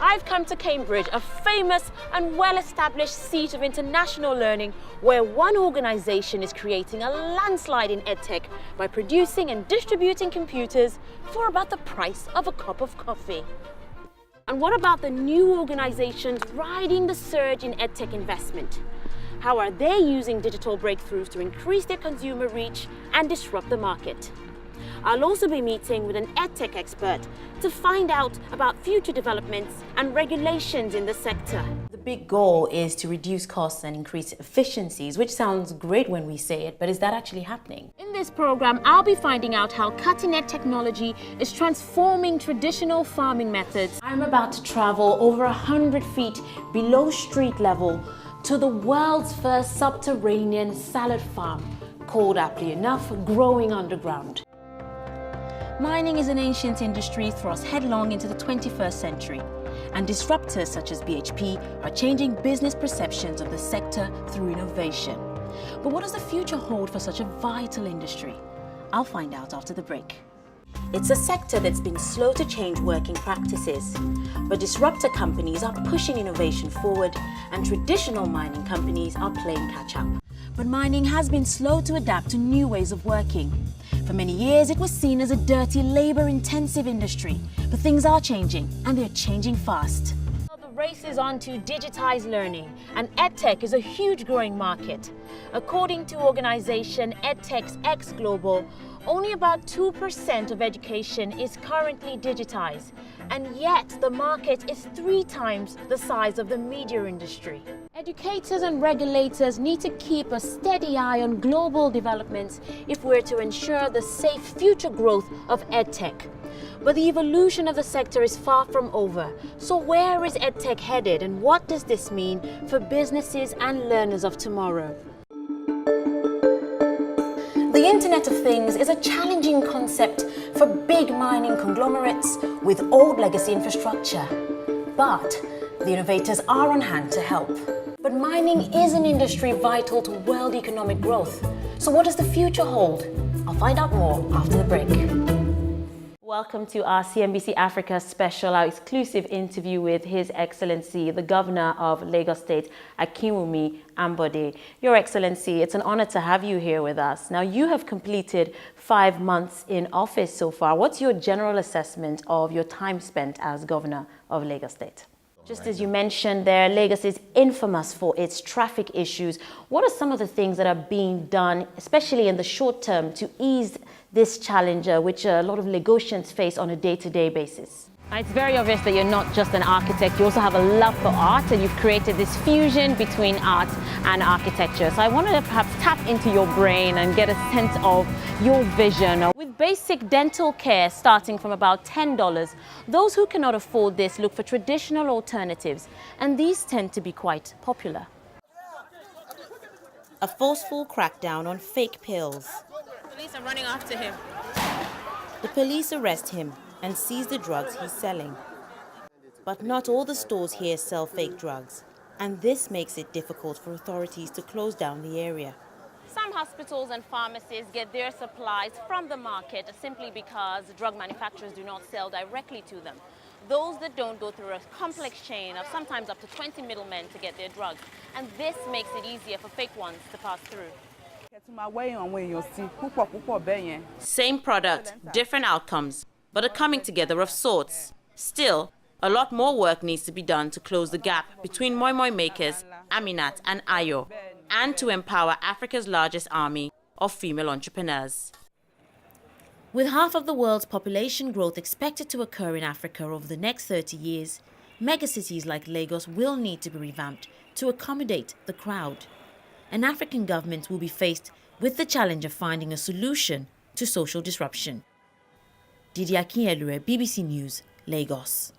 I've come to Cambridge, a famous and well-established seat of international learning, where one organisation is creating a landslide in EdTech by producing and distributing computers for about the price of a cup of coffee. And what about the new organisations riding the surge in EdTech investment? How are they using digital breakthroughs to increase their consumer reach and disrupt the market? I'll also be meeting with an EdTech expert to find out about future developments and regulations in the sector. The big goal is to reduce costs and increase efficiencies, which sounds great when we say it, but is that actually happening? In this program, I'll be finding out how cutting-edge technology is transforming traditional farming methods. I'm about to travel over 100 feet below street level to the world's first subterranean salad farm, called aptly enough, Growing Underground. Mining is an ancient industry thrust headlong into the 21st century, and disruptors such as BHP are changing business perceptions of the sector through innovation. But what does the future hold for such a vital industry? I'll find out after the break. It's a sector that's been slow to change working practices, but disruptor companies are pushing innovation forward, and traditional mining companies are playing catch-up. But mining has been slow to adapt to new ways of working. For many years, it was seen as a dirty, labor-intensive industry, but things are changing, and they're changing fast. The race is on to digitize learning, and EdTech is a huge growing market. According to organization EdTech's X Global, only about 2% of education is currently digitized, and yet the market is 3 times the size of the media industry. Educators and regulators need to keep a steady eye on global developments if we're to ensure the safe future growth of EdTech. But the evolution of the sector is far from over. So where is EdTech headed, and what does this mean for businesses and learners of tomorrow? The Internet of Things is a challenging concept for big mining conglomerates with old legacy infrastructure. But the innovators are on hand to help. But mining is an industry vital to world economic growth. So what does the future hold? I'll find out more after the break. Welcome to our CNBC Africa special, our exclusive interview with His Excellency, the Governor of Lagos State, Akinwumi Ambode. Your Excellency, it's an honor to have you here with us. Now, you have completed 5 months in office so far. What's your general assessment of your time spent as Governor of Lagos State? Just as you mentioned there, Lagos is infamous for its traffic issues. What are some of the things that are being done, especially in the short term, to ease this challenge, which a lot of Lagosians face on a day-to-day basis? It's very obvious that you're not just an architect, you also have a love for art, and you've created this fusion between art and architecture. So I wanted to perhaps tap into your brain and get a sense of your vision. With basic dental care starting from about $10, those who cannot afford this look for traditional alternatives, and these tend to be quite popular. A forceful crackdown on fake pills. Police are running after him. The police arrest him and seize the drugs he's selling. But not all the stores here sell fake drugs, and this makes it difficult for authorities to close down the area. Some hospitals and pharmacies get their supplies from the market simply because drug manufacturers do not sell directly to them. Those that don't go through a complex chain of sometimes up to 20 middlemen to get their drugs, and this makes it easier for fake ones to pass through. Same product, different outcomes, but a coming together of sorts. Still, a lot more work needs to be done to close the gap between moi moi makers, Aminat and Ayo, and to empower Africa's largest army of female entrepreneurs. With half of the world's population growth expected to occur in Africa over the next 30 years, megacities like Lagos will need to be revamped to accommodate the crowd. And African governments will be faced with the challenge of finding a solution to social disruption. Didi Akinyelure, BBC News, Lagos.